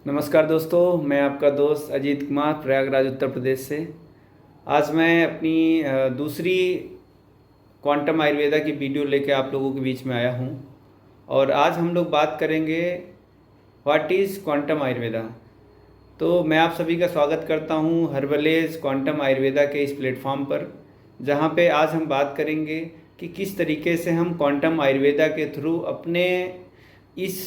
नमस्कार दोस्तों, मैं आपका दोस्त अजीत कुमार प्रयागराज उत्तर प्रदेश से। आज मैं अपनी दूसरी क्वांटम आयुर्वेदा की वीडियो लेके आप लोगों के बीच में आया हूँ। और आज हम लोग बात करेंगे व्हाट इज़ क्वांटम आयुर्वेदा। तो मैं आप सभी का स्वागत करता हूँ हर्बलेज क्वांटम आयुर्वेदा के इस प्लेटफॉर्म पर, जहाँ पे आज हम बात करेंगे कि किस तरीके से हम क्वांटम आयुर्वेदा के थ्रू अपने इस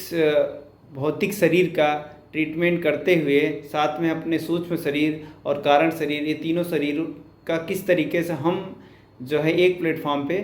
भौतिक शरीर का ट्रीटमेंट करते हुए साथ में अपने सूक्ष्म शरीर और कारण शरीर, ये तीनों शरीर का किस तरीके से हम जो है एक प्लेटफॉर्म पे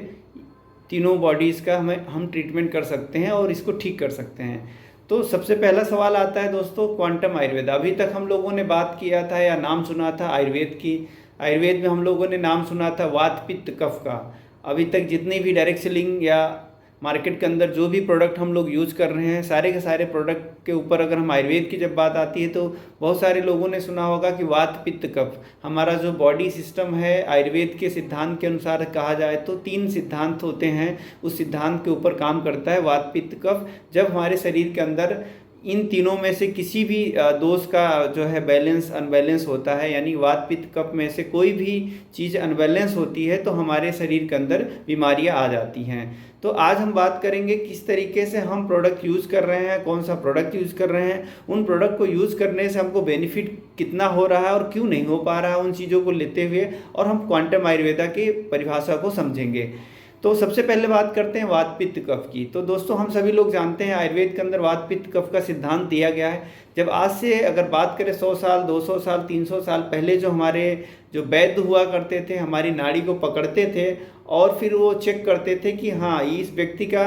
तीनों बॉडीज़ का हम ट्रीटमेंट कर सकते हैं और इसको ठीक कर सकते हैं। तो सबसे पहला सवाल आता है दोस्तों, क्वांटम आयुर्वेदा। अभी तक हम लोगों ने बात किया था या नाम सुना था आयुर्वेद की। आयुर्वेद में हम लोगों ने नाम सुना था वात पित्त कफ का। अभी तक जितनी भी डायरेक्ट सेलिंग या मार्केट के अंदर जो भी प्रोडक्ट हम लोग यूज़ कर रहे हैं, सारे के सारे प्रोडक्ट के ऊपर अगर हम आयुर्वेद की जब बात आती है तो बहुत सारे लोगों ने सुना होगा कि वात पित्त कफ, हमारा जो बॉडी सिस्टम है आयुर्वेद के सिद्धांत के अनुसार कहा जाए तो 3 सिद्धांत होते हैं, उस सिद्धांत के ऊपर काम करता है वात पित्त कफ। जब हमारे शरीर के अंदर इन तीनों में से किसी भी दोष का जो है बैलेंस अनबैलेंस होता है, यानी वात पित्त कफ में से कोई भी चीज़ अनबैलेंस होती है तो हमारे शरीर के अंदर बीमारियां आ जाती हैं। तो आज हम बात करेंगे किस तरीके से हम प्रोडक्ट यूज़ कर रहे हैं, कौन सा प्रोडक्ट यूज़ कर रहे हैं, उन प्रोडक्ट को यूज़ करने से हमको बेनिफिट कितना हो रहा है और क्यों नहीं हो पा रहा है, उन चीज़ों को लेते हुए और हम क्वांटम आयुर्वेदा की परिभाषा को समझेंगे। तो सबसे पहले बात करते हैं वात पित्त कफ की। तो दोस्तों हम सभी लोग जानते हैं आयुर्वेद के अंदर वात पित्त कफ का सिद्धांत दिया गया है। जब आज से अगर बात करें 100 साल 200 साल 300 साल पहले जो हमारे जो वैद्य हुआ करते थे, हमारी नाड़ी को पकड़ते थे और फिर वो चेक करते थे कि हाँ इस व्यक्ति का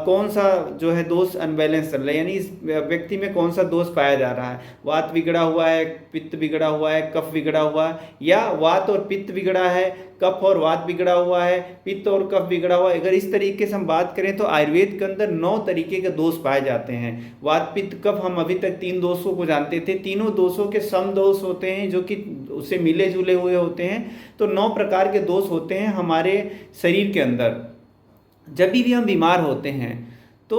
कौन सा जो है दोष अनबैलेंस चल रहा है, यानी इस व्यक्ति में कौन सा दोष पाया जा रहा है, वात बिगड़ा हुआ है, पित्त बिगड़ा हुआ है, कफ बिगड़ा हुआ है, या वात और पित्त बिगड़ा है, कफ और वात बिगड़ा हुआ है, पित्त और कफ बिगड़ा हुआ है। अगर इस तरीके से हम बात करें तो आयुर्वेद के अंदर 9 तरीके के दोष पाए जाते हैं। वात पित्त कफ हम अभी तक 3 दोषों को जानते थे, तीनों दोषों के सम दोष होते हैं जो कि उससे मिले जुले हुए होते हैं। तो 9 प्रकार के दोष होते हैं हमारे शरीर के अंदर। जब भी हम बीमार होते हैं तो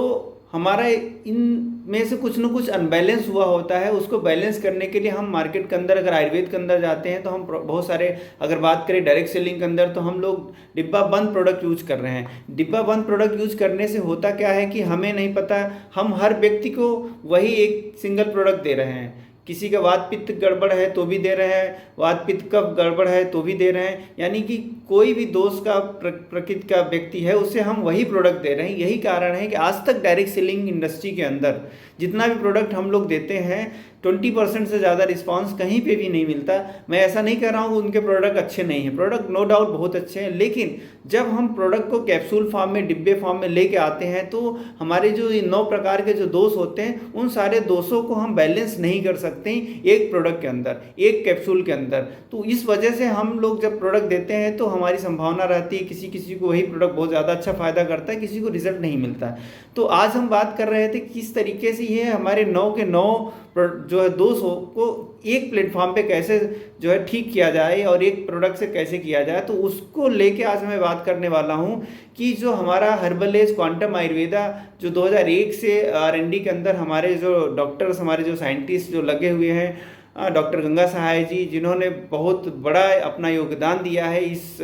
हमारा इन में से कुछ न कुछ अनबैलेंस हुआ होता है। उसको बैलेंस करने के लिए हम मार्केट के अंदर अगर आयुर्वेद के अंदर जाते हैं तो हम बहुत सारे, अगर बात करें डायरेक्ट सेलिंग के अंदर, तो हम लोग डिब्बा बंद प्रोडक्ट यूज कर रहे हैं। डिब्बा बंद प्रोडक्ट यूज करने से होता क्या है कि हमें नहीं पता, हम हर व्यक्ति को वही एक सिंगल प्रोडक्ट दे रहे हैं। किसी का वात पित्त गड़बड़ है तो भी दे रहे हैं, वात पित्त कफ गड़बड़ है तो भी दे रहे हैं, यानी कि कोई भी दोष का प्रकृति का व्यक्ति है उसे हम वही प्रोडक्ट दे रहे हैं। यही कारण है कि आज तक डायरेक्ट सेलिंग इंडस्ट्री के अंदर जितना भी प्रोडक्ट हम लोग देते हैं 20% से ज़्यादा रिस्पांस कहीं पे भी नहीं मिलता। मैं ऐसा नहीं कह रहा हूँ उनके प्रोडक्ट अच्छे नहीं हैं, प्रोडक्ट नो डाउट बहुत अच्छे हैं, लेकिन जब हम प्रोडक्ट को कैप्सूल फॉर्म में, डिब्बे फॉर्म में लेके आते हैं तो हमारे जो 9 प्रकार के जो दोष होते हैं उन सारे दोषों को हम बैलेंस नहीं कर सकते एक प्रोडक्ट के अंदर, एक कैप्सूल के अंदर। तो इस वजह से हम लोग जब प्रोडक्ट देते हैं तो हमारी संभावना रहती है किसी किसी को वही प्रोडक्ट बहुत ज़्यादा अच्छा फायदा करता है, किसी को रिजल्ट नहीं मिलता। तो आज हम बात कर रहे थे किस तरीके से ये हमारे 9 के 9 जो है दोषों को एक प्लेटफॉर्म पे कैसे जो है ठीक किया जाए और एक प्रोडक्ट से कैसे किया जाए, तो उसको लेके आज मैं बात करने वाला हूँ कि जो हमारा हर्बलेज क्वांटम आयुर्वेदा जो 2001 से R&D के अंदर हमारे जो डॉक्टर्स, हमारे जो साइंटिस्ट जो लगे हुए हैं, डॉक्टर गंगा सहाय जी, जिन्होंने बहुत बड़ा अपना योगदान दिया है इस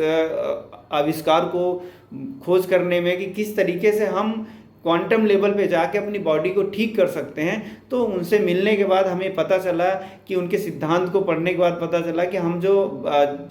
आविष्कार को खोज करने में कि किस तरीके से हम क्वांटम लेवल पे जाके अपनी बॉडी को ठीक कर सकते हैं। तो उनसे मिलने के बाद हमें पता चला कि उनके सिद्धांत को पढ़ने के बाद पता चला कि हम जो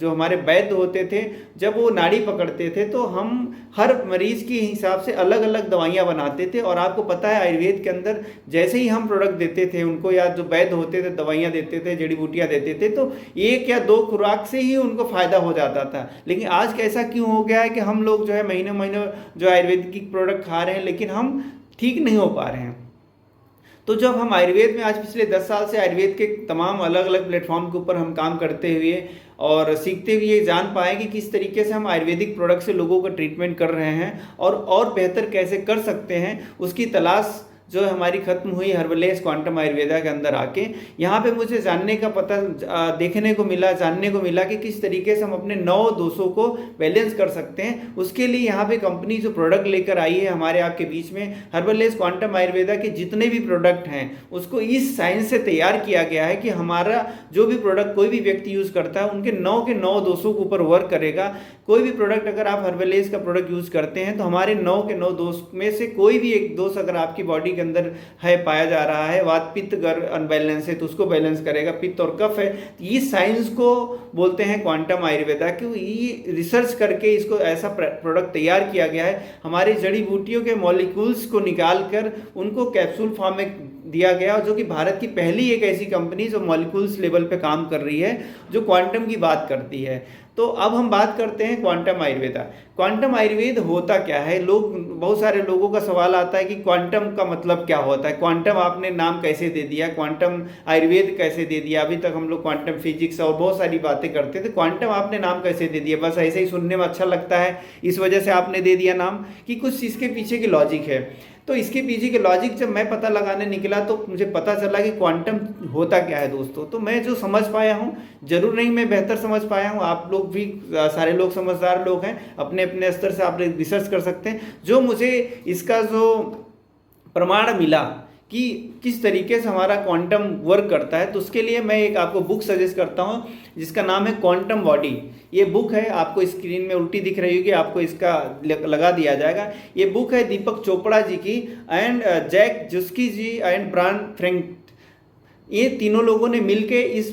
हमारे वैद्य होते थे जब वो नाड़ी पकड़ते थे तो हम हर मरीज के हिसाब से अलग अलग दवाइयाँ बनाते थे। और आपको पता है आयुर्वेद के अंदर जैसे ही हम प्रोडक्ट देते थे उनको, या जो वैद्य होते थे दवाइयाँ देते थे, जड़ी बूटियाँ देते थे, तो 1 या 2 खुराक से ही उनको फ़ायदा हो जाता था। लेकिन आज कैसा क्यों हो गया है कि हम लोग जो है महीने महीने जो आयुर्वेदिक प्रोडक्ट खा रहे हैं लेकिन हम ठीक नहीं हो पा रहे हैं। तो जब हम आयुर्वेद में आज पिछले 10 साल से आयुर्वेद के तमाम अलग अलग प्लेटफॉर्म के ऊपर हम काम करते हुए और सीखते हुए जान पाए कि किस तरीके से हम आयुर्वेदिक प्रोडक्ट से लोगों का ट्रीटमेंट कर रहे हैं और बेहतर कैसे कर सकते हैं, उसकी तलाश जो हमारी खत्म हुई हर्बलेस क्वांटम आयुर्वेदा के अंदर आके, यहाँ पे मुझे जानने का देखने को मिला, जानने को मिला कि किस तरीके से हम अपने 9 दोषों को बैलेंस कर सकते हैं। उसके लिए यहाँ पे कंपनी जो प्रोडक्ट लेकर आई है हमारे आपके बीच में, हर्बलेस क्वांटम आयुर्वेदा के जितने भी प्रोडक्ट हैं उसको इस साइंस से तैयार किया गया है कि हमारा जो भी प्रोडक्ट कोई भी व्यक्ति यूज करता है उनके 9 के 9 दोषों के ऊपर वर्क करेगा। कोई भी प्रोडक्ट अगर आप हर्बलेस का प्रोडक्ट यूज करते हैं तो हमारे 9 के 9 दोष में से कोई भी एक दोष अगर आपकी बॉडी के अंदर है, पाया जा रहा है, वात पित्त गर्भ अनबैलेंस है तो उसको बैलेंस करेगा, पित्त और कफ है, ये साइंस को बोलते हैं क्वांटम आयुर्वेदा। क्यों ये रिसर्च करके इसको ऐसा प्रोडक्ट तैयार किया गया है, हमारी जड़ी बूटियों के मॉलिक्यूल्स को निकाल कर उनको कैप्सूल फॉर्म में दिया गया, जो कि भारत की पहली एक ऐसी कंपनी जो मॉलिक्यूल्स लेवल पे काम कर रही है, जो क्वांटम की बात करती है। तो अब हम बात करते हैं क्वांटम आयुर्वेदा। क्वांटम आयुर्वेद होता क्या है? बहुत सारे लोगों का सवाल आता है कि क्वांटम का मतलब क्या होता है, क्वांटम आपने नाम कैसे दे दिया, क्वांटम आयुर्वेद कैसे दे दिया? अभी तक हम लोग क्वांटम फिजिक्स और बहुत सारी बातें करते थे, क्वांटम आपने नाम कैसे दे दिया? बस ऐसे ही सुनने में अच्छा लगता है इस वजह से आपने दे दिया नाम, कि कुछ इसके पीछे की लॉजिक है। तो इसके पीछे के लॉजिक जब मैं पता लगाने निकला तो मुझे पता चला कि क्वांटम होता क्या है दोस्तों। तो मैं जो समझ पाया हूँ, जरूर नहीं मैं बेहतर समझ पाया हूँ, आप लोग भी सारे लोग समझदार लोग हैं, अपने अपने स्तर से आप रिसर्च कर सकते हैं। जो मुझे इसका जो प्रमाण मिला कि किस तरीके से हमारा क्वांटम वर्क करता है, तो उसके लिए मैं एक आपको बुक सजेस्ट करता हूँ जिसका नाम है क्वांटम बॉडी। ये बुक है, आपको स्क्रीन में उल्टी दिख रही होगी, आपको इसका लगा दिया जाएगा। ये बुक है दीपक चोपड़ा जी की and Jack Juski ji and Brian Frank, ये तीनों लोगों ने मिलके इस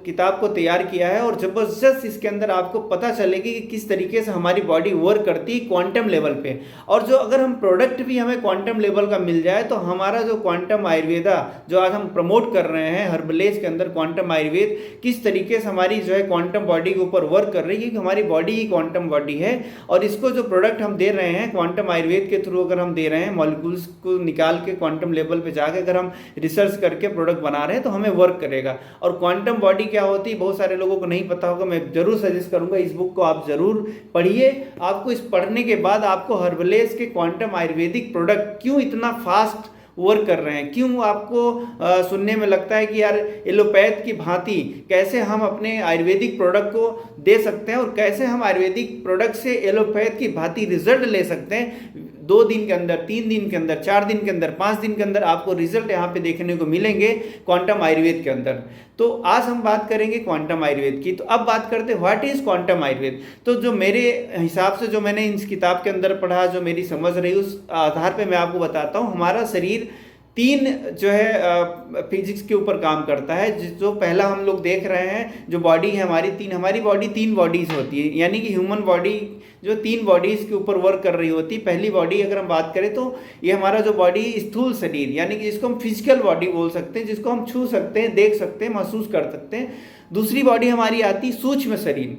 किताब को तैयार किया है। और ज़बरदस्त इसके अंदर आपको पता चलेगी कि किस तरीके से हमारी बॉडी वर्क करती है क्वांटम लेवल पे। और जो अगर हम प्रोडक्ट भी हमें क्वांटम लेवल का मिल जाए तो हमारा जो क्वांटम आयुर्वेदा जो आज हम प्रमोट कर रहे हैं हर्बलेस के अंदर, क्वांटम आयुर्वेद किस तरीके से हमारी जो है क्वांटम बॉडी के ऊपर वर्क कर रही है, कि हमारी बॉडी ही क्वांटम बॉडी है। और इसको जो प्रोडक्ट हम दे रहे हैं क्वांटम आयुर्वेद के थ्रू, अगर हम दे रहे हैं मॉलिक्यूल्स को निकाल के क्वांटम लेवल पर जाकर अगर हम रिसर्च करके प्रोडक्ट बना रहे हैं तो हमें वर्क करेगा। और क्वांटम बॉडी क्या होती है बहुत सारे लोगों को नहीं पता होगा, मैं जरूर सजेस्ट करूंगा इस बुक को आप जरूर पढ़िए। आपको इस पढ़ने के बाद आपको हर्बलेस के क्वांटम आयुर्वेदिक प्रोडक्ट क्यों इतना फास्ट वर्क कर रहे हैं, क्यों आपको सुनने में लगता है कि यार एलोपैथ की भांति कैसे हम अपने आयुर्वेदिक प्रोडक्ट को दे सकते हैं और कैसे हम आयुर्वेदिक प्रोडक्ट से एलोपैथ की भांति रिजल्ट ले सकते हैं। 2 दिन के अंदर, 3 दिन के अंदर, 4 दिन के अंदर, 5 दिन के अंदर आपको रिजल्ट यहाँ पे देखने को मिलेंगे क्वांटम आयुर्वेद के अंदर। तो आज हम बात करेंगे क्वांटम आयुर्वेद की। तो अब बात करते हैं व्हाट इज क्वांटम आयुर्वेद। तो जो मेरे हिसाब से जो मैंने इस किताब के अंदर पढ़ा, जो मेरी समझ रही, उस आधार पे मैं आपको बताता हूँ। हमारा शरीर 3 जो है फिजिक्स के ऊपर काम करता है। जो पहला हम लोग देख रहे हैं जो बॉडी है हमारी बॉडी 3 बॉडीज होती है, यानी कि ह्यूमन बॉडी जो 3 बॉडीज के ऊपर वर्क कर रही होती है। पहली बॉडी अगर हम बात करें तो ये हमारा जो बॉडी स्थूल शरीर, यानी कि जिसको हम फिजिकल बॉडी बोल सकते हैं, जिसको हम छू सकते हैं, देख सकते हैं, महसूस कर सकते हैं। दूसरी बॉडी हमारी आती सूक्ष्म शरीर,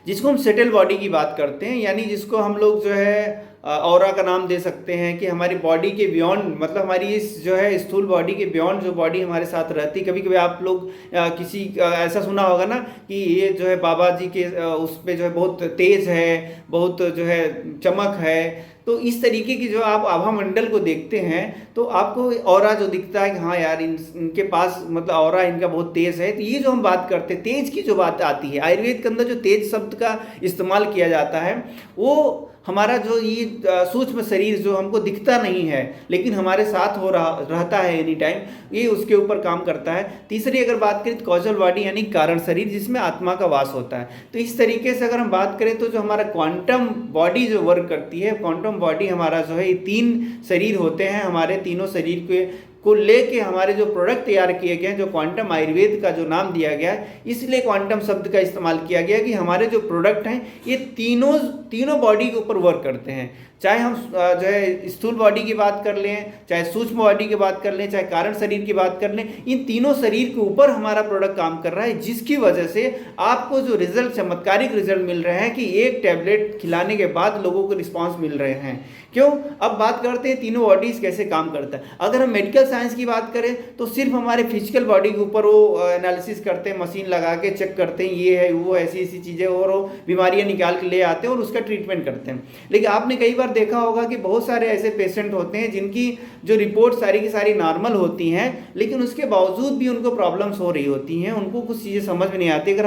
जिसको हम सेटल बॉडी की बात करते हैं, यानी जिसको हम लोग जो है ऑरा का नाम दे सकते हैं, कि हमारी बॉडी के बियॉन्ड, मतलब हमारी इस जो है स्थूल बॉडी के बियॉन्ड जो बॉडी हमारे साथ रहती। कभी कभी आप लोग किसी ऐसा सुना होगा ना कि ये जो है बाबा जी के उस पे जो है बहुत तेज है, बहुत जो है चमक है। तो इस तरीके की जो आप आभा मंडल को देखते हैं तो आपको ऑरा जो दिखता है कि हाँ यार इनके पास मतलब ऑरा इनका बहुत तेज है। तो ये जो हम बात करते हैं तेज की जो बात आती है, आयुर्वेद के अंदर जो तेज शब्द का इस्तेमाल किया जाता है वो हमारा जो ये सूक्ष्म शरीर जो हमको दिखता नहीं है लेकिन हमारे साथ रहता है एनी टाइम, ये उसके ऊपर काम करता है। तीसरी अगर बात करें तो कॉजल बॉडी, यानी कारण शरीर, जिसमें आत्मा का वास होता है। तो इस तरीके से अगर हम बात करें तो जो हमारा क्वांटम बॉडी जो वर्क करती है, क्वांटम बॉडी हमारा जो है ये 3 शरीर होते हैं। हमारे तीनों शरीर को लेके हमारे जो प्रोडक्ट तैयार किए गए हैं, जो क्वांटम आयुर्वेद का जो नाम दिया गया है, इसलिए क्वांटम शब्द का इस्तेमाल किया गया कि हमारे जो प्रोडक्ट हैं ये तीनों बॉडी के ऊपर वर्क करते हैं। चाहे हम जो है स्थूल बॉडी की बात कर लें, चाहे सूक्ष्म बॉडी की बात कर लें, चाहे कारण शरीर की बात कर लें, इन तीनों शरीर के ऊपर हमारा प्रोडक्ट काम कर रहा है, जिसकी वजह से आपको जो रिजल्ट, चमत्कारिक रिजल्ट मिल रहे हैं कि एक टैबलेट खिलाने के बाद लोगों को रिस्पॉन्स मिल रहे हैं। क्यों? अब बात करते हैं तीनों बॉडीज कैसे काम करता है। अगर हम मेडिकल साइंस की बात करें तो सिर्फ हमारे फिजिकल बॉडी के ऊपर वो एनालिसिस करते हैं, मशीन लगा के चेक करते हैं ये है वो ऐसी ऐसी चीज़ें, और वो बीमारियां निकाल के ले आते हैं और उसका ट्रीटमेंट करते हैं। लेकिन आपने कई बार देखा होगा कि बहुत सारे ऐसे पेशेंट होते हैं जिनकी जो रिपोर्ट सारी की सारी नॉर्मल होती हैं, लेकिन उसके बावजूद भी उनको प्रॉब्लम्स हो रही होती हैं, उनको कुछ चीज़ें समझ में नहीं आती।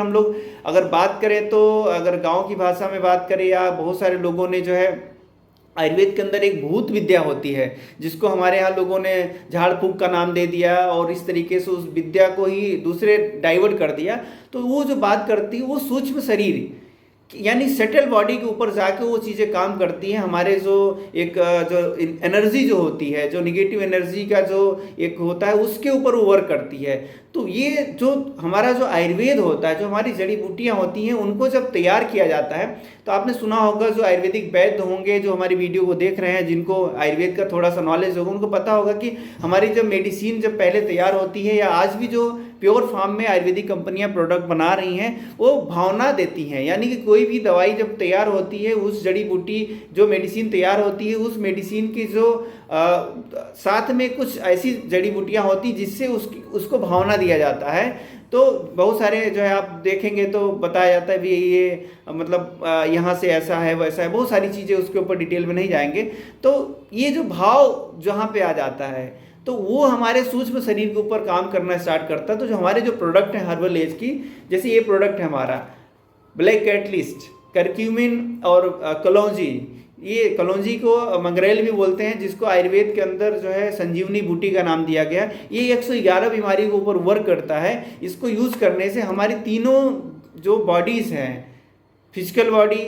अगर बात करें तो अगर गाँव की भाषा में बात करें, या बहुत सारे लोगों ने जो है आयुर्वेद के अंदर एक भूत विद्या होती है जिसको हमारे यहाँ लोगों ने झाड़ फूक का नाम दे दिया और इस तरीके से उस विद्या को ही दूसरे डाइवर्ट कर दिया। तो वो जो बात करती है वो सूक्ष्म शरीर यानी सेटल बॉडी के ऊपर जाके वो चीज़ें काम करती हैं। हमारे जो एनर्जी जो होती है, जो निगेटिव एनर्जी का जो एक होता है, उसके ऊपर वो वर्क करती है। तो ये जो हमारा जो आयुर्वेद होता है, जो हमारी जड़ी बूटियाँ होती हैं, उनको जब तैयार किया जाता है तो आपने सुना होगा, जो आयुर्वेदिक वैद्य होंगे जो हमारी वीडियो को देख रहे हैं, जिनको आयुर्वेद का थोड़ा सा नॉलेज होगा, उनको पता होगा कि हमारी जब मेडिसिन जब पहले तैयार होती है, या आज भी जो प्योर फॉर्म में आयुर्वेदिक कंपनियां प्रोडक्ट बना रही हैं, वो भावना देती हैं। यानी कि कोई भी दवाई जब तैयार होती है, उस जड़ी बूटी जो मेडिसिन तैयार होती है, उस मेडिसिन की जो साथ में कुछ ऐसी जड़ी बूटियां होती जिससे उसको भावना दिया जाता है। तो बहुत सारे जो है आप देखेंगे तो बताया जाता है भी ये मतलब यहाँ से ऐसा है वैसा है, बहुत सारी चीज़ें, उसके ऊपर डिटेल में नहीं जाएंगे। तो ये जो भाव जहाँ पे आ जाता है तो वो हमारे सूक्ष्म शरीर के ऊपर काम करना स्टार्ट करता है। तो जो हमारे जो प्रोडक्ट हैं हर्बल एज की, जैसे ये प्रोडक्ट है हमारा ब्लैक कैटलिस्ट, करक्यूमिन और कलौंजी, ये कलौंजी को मंगरेल भी बोलते हैं, जिसको आयुर्वेद के अंदर जो है संजीवनी बूटी का नाम दिया गया। ये 111 बीमारी के ऊपर वर्क करता है। इसको यूज़ करने से हमारी तीनों जो बॉडीज़ हैं, फिजिकल बॉडी,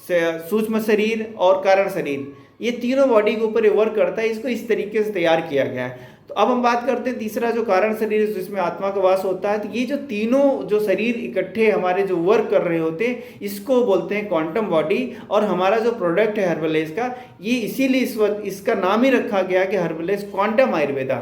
सूक्ष्म शरीर और कारण शरीर, ये तीनों बॉडी के ऊपर ये वर्क करता है। इसको इस तरीके से तैयार किया गया है। तो अब हम बात करते हैं तीसरा जो कारण शरीर, जिसमें आत्मा का वास होता है। तो ये जो तीनों जो शरीर इकट्ठे हमारे जो वर्क कर रहे होते हैं, इसको बोलते हैं क्वांटम बॉडी। और हमारा जो प्रोडक्ट है हर्बलेज का, ये इसीलिए इसका नाम ही रखा गया कि हर्बलेज क्वांटम आयुर्वेदा,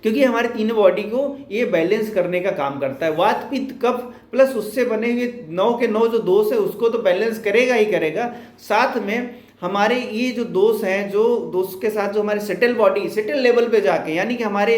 क्योंकि हमारे तीनों बॉडी को ये बैलेंस करने का काम करता है। वात पित्त कफ प्लस उससे बने हुए 9 के 9 जो दोष है, उसको तो बैलेंस करेगा ही करेगा। साथ में हमारे ये जो दोष हैं, जो दोष के साथ जो हमारे सेटल लेवल पे जाके, यानी कि हमारे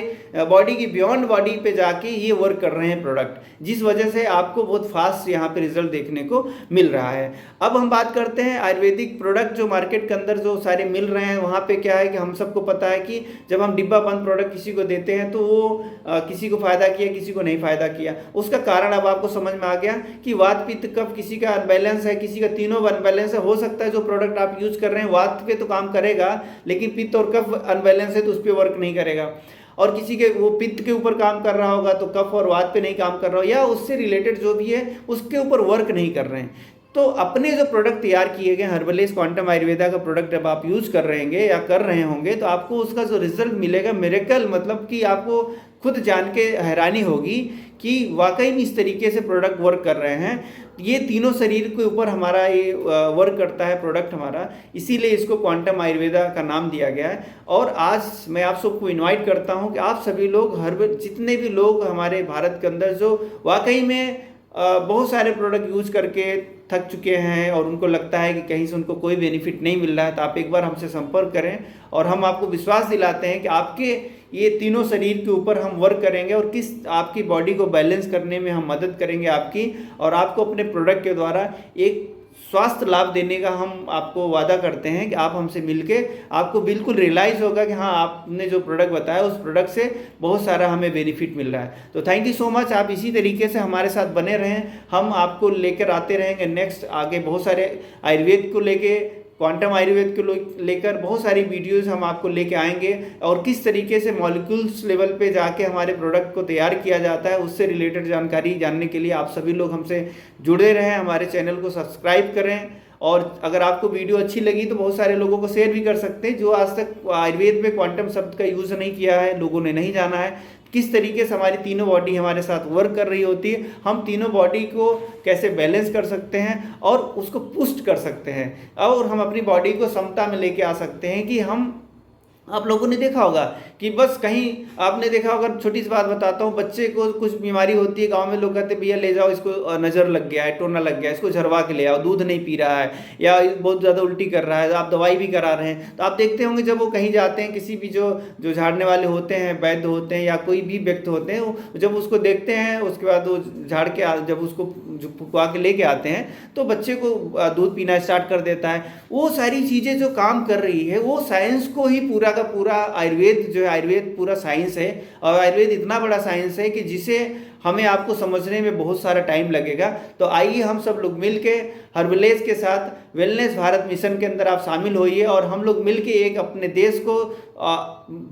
बॉडी की बियॉन्ड बॉडी पे जाके ये वर्क कर रहे हैं प्रोडक्ट, जिस वजह से आपको बहुत फास्ट यहाँ पे रिजल्ट देखने को मिल रहा है। अब हम बात करते हैं आयुर्वेदिक प्रोडक्ट जो मार्केट के अंदर जो सारे मिल रहे हैं। वहाँ पे क्या है कि हम सबको पता है कि जब हम डिब्बा बंद प्रोडक्ट किसी को देते हैं तो वो किसी को फ़ायदा किया, किसी को नहीं फ़ायदा किया। उसका कारण अब आपको समझ में आ गया कि वात पित्त कफ किसी का अनबैलेंस है, किसी का तीनों अनबैलेंस है। हो सकता है जो प्रोडक्ट आप यूज कर रहे हैं वात पे तो काम करेगा, लेकिन पित्त और कफ अनबैलेंस है तो उस पर वर्क नहीं करेगा। और किसी के वो पित्त के ऊपर काम कर रहा होगा तो कफ और वात पे नहीं काम कर रहा हो, या उससे रिलेटेड जो भी है उसके ऊपर वर्क नहीं कर रहे हैं। तो अपने जो प्रोडक्ट तैयार किए गए हर्बलेज क्वांटम आयुर्वेदा का प्रोडक्ट जब आप यूज़ कर रहे होंगे या कर रहे होंगे, तो आपको उसका जो रिजल्ट मिलेगा मिरेकल, मतलब कि आपको खुद जान के हैरानी होगी कि वाकई में इस तरीके से प्रोडक्ट वर्क कर रहे हैं। ये तीनों शरीर के ऊपर हमारा ये वर्क करता है प्रोडक्ट हमारा, इसीलिए इसको क्वांटम आयुर्वेदा का नाम दिया गया है। और आज मैं आप सबको इनवाइट करता हूँ कि आप सभी लोग जितने भी लोग हमारे भारत के अंदर जो वाकई में बहुत सारे प्रोडक्ट यूज करके थक चुके हैं और उनको लगता है कि कहीं से उनको कोई बेनिफिट नहीं मिल रहा है, तो आप एक बार हमसे संपर्क करें और हम आपको विश्वास दिलाते हैं कि आपके ये तीनों शरीर के ऊपर हम वर्क करेंगे और किस आपकी बॉडी को बैलेंस करने में हम मदद करेंगे आपकी, और आपको अपने प्रोडक्ट के द्वारा एक स्वास्थ्य लाभ देने का हम आपको वादा करते हैं कि आप हमसे मिलके आपको बिल्कुल रियलाइज़ होगा कि हाँ, आपने जो प्रोडक्ट बताया उस प्रोडक्ट से बहुत सारा हमें बेनिफिट मिल रहा है। तो थैंक यू सो मच, आप इसी तरीके से हमारे साथ बने रहें। हम आपको लेकर आते रहेंगे नेक्स्ट आगे बहुत सारे आयुर्वेद को लेके, क्वांटम आयुर्वेद को लेकर बहुत सारी वीडियोस हम आपको लेके आएंगे, और किस तरीके से मॉलिक्यूल्स लेवल पे जाके हमारे प्रोडक्ट को तैयार किया जाता है उससे रिलेटेड जानकारी जानने के लिए आप सभी लोग हमसे जुड़े रहें, हमारे चैनल को सब्सक्राइब करें। और अगर आपको वीडियो अच्छी लगी तो बहुत सारे लोगों को शेयर भी कर सकते हैं जो आज तक आयुर्वेद में क्वांटम शब्द का यूज़ नहीं किया है, लोगों ने नहीं जाना है किस तरीके से हमारी तीनों बॉडी हमारे साथ वर्क कर रही होती है, हम तीनों बॉडी को कैसे बैलेंस कर सकते हैं और उसको पुष्ट कर सकते हैं, और हम अपनी बॉडी को समता में लेके आ सकते हैं कि हम आप लोगों ने देखा होगा कि बस कहीं आपने देखा होगा, छोटी सी बात बताता हूँ, बच्चे को कुछ बीमारी होती है, गांव में लोग कहते हैं भैया ले जाओ इसको, नज़र लग गया है, टोना लग गया है, इसको झरवा के ले आओ, दूध नहीं पी रहा है या बहुत ज़्यादा उल्टी कर रहा है, आप दवाई भी करा रहे हैं। तो आप देखते होंगे जब वो कहीं जाते हैं, किसी भी जो जो झाड़ने वाले होते हैं, वैद्य होते हैं या कोई भी व्यक्ति होते हैं, जब उसको देखते हैं उसके बाद वो झाड़ के जब उसको फुकवा के लेके आते हैं तो बच्चे को दूध पीना स्टार्ट कर देता है। वो सारी चीज़ें जो काम कर रही है वो साइंस को ही पूरा का पूरा, आयुर्वेद जो है, आयुर्वेद पूरा साइंस है। और आयुर्वेद इतना बड़ा साइंस है कि जिसे हमें आपको समझने में बहुत सारा टाइम लगेगा। तो आइए हम सब लोग मिल के हर्बलेज के साथ वेलनेस भारत मिशन के अंदर आप शामिल होइए और हम लोग मिल के एक अपने देश को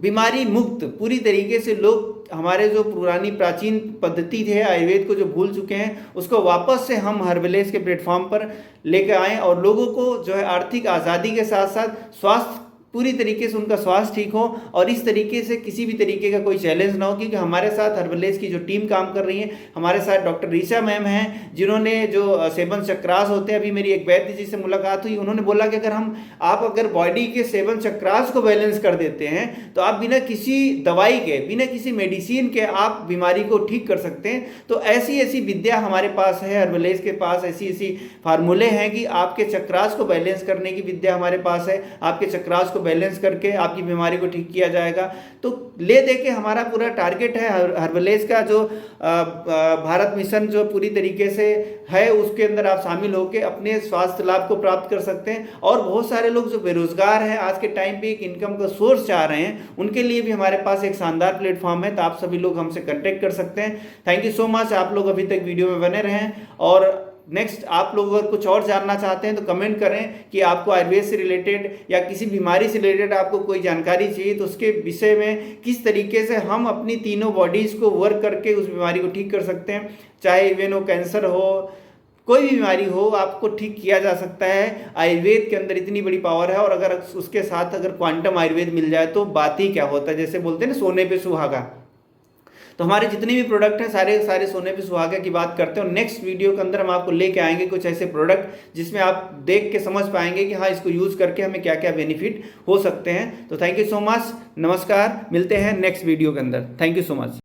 बीमारी मुक्त पूरी तरीके से, लोग हमारे जो पुरानी प्राचीन पद्धति थे आयुर्वेद को जो भूल चुके हैं उसको वापस से हम हर्बलेज के प्लेटफॉर्म पर लेकर आएँ और लोगों को जो है आर्थिक आज़ादी के साथ साथ स्वास्थ्य, पूरी तरीके से उनका स्वास्थ्य ठीक हो और इस तरीके से किसी भी तरीके का कोई चैलेंज ना हो। क्योंकि हमारे साथ हर्बलेज की जो टीम काम कर रही है, हमारे साथ डॉक्टर ऋचा मैम हैं जिन्होंने जो सेवन चक्रास होते हैं, अभी मेरी एक वैद्य जी से मुलाकात हुई, उन्होंने बोला कि आप अगर बॉडी के सेवन चक्रास को बैलेंस कर देते हैं तो आप बिना किसी दवाई के, बिना किसी मेडिसिन के आप बीमारी को ठीक कर सकते हैं। तो ऐसी ऐसी विद्या हमारे पास है, हर्बलेज के पास ऐसी ऐसी फार्मूले हैं कि आपके चक्रास को बैलेंस करने की विद्या हमारे पास है, आपके चक्रास बैलेंस करके आपकी बीमारी को ठीक किया जाएगा। तो ले दे के हमारा पूरा टारगेट है हर्बलेज का, जो भारत मिशन जो पूरी तरीके से है उसके अंदर आप शामिल होकर अपने स्वास्थ्य लाभ को प्राप्त कर सकते हैं। और बहुत सारे लोग जो बेरोजगार हैं, आज के टाइम पे एक इनकम का सोर्स चाह रहे हैं, उनके लिए भी हमारे पास एक शानदार प्लेटफॉर्म है। तो आप सभी लोग हमसे कांटेक्ट कर सकते हैं। थैंक यू सो मच, आप लोग अभी तक वीडियो में बने रहें। और नेक्स्ट आप लोग अगर कुछ और जानना चाहते हैं तो कमेंट करें कि आपको आयुर्वेद से रिलेटेड या किसी बीमारी से रिलेटेड आपको कोई जानकारी चाहिए, तो उसके विषय में किस तरीके से हम अपनी तीनों बॉडीज़ को वर्क करके उस बीमारी को ठीक कर सकते हैं। चाहे इवन वो कैंसर हो, कोई भी बीमारी हो, आपको ठीक किया जा सकता है। आयुर्वेद के अंदर इतनी बड़ी पावर है। और अगर उसके साथ अगर क्वांटम आयुर्वेद मिल जाए तो बात ही क्या होता है। जैसे बोलते हैं ना, सोने पे सुहागा। तो हमारे जितने भी प्रोडक्ट हैं सारे सोने पे सुहागा की बात करते हैं। और नेक्स्ट वीडियो के अंदर हम आपको लेके आएंगे कुछ ऐसे प्रोडक्ट जिसमें आप देख के समझ पाएंगे कि हाँ, इसको यूज़ करके हमें क्या क्या बेनिफिट हो सकते हैं। तो थैंक यू सो मच, नमस्कार, मिलते हैं नेक्स्ट वीडियो के अंदर। Thank you so much.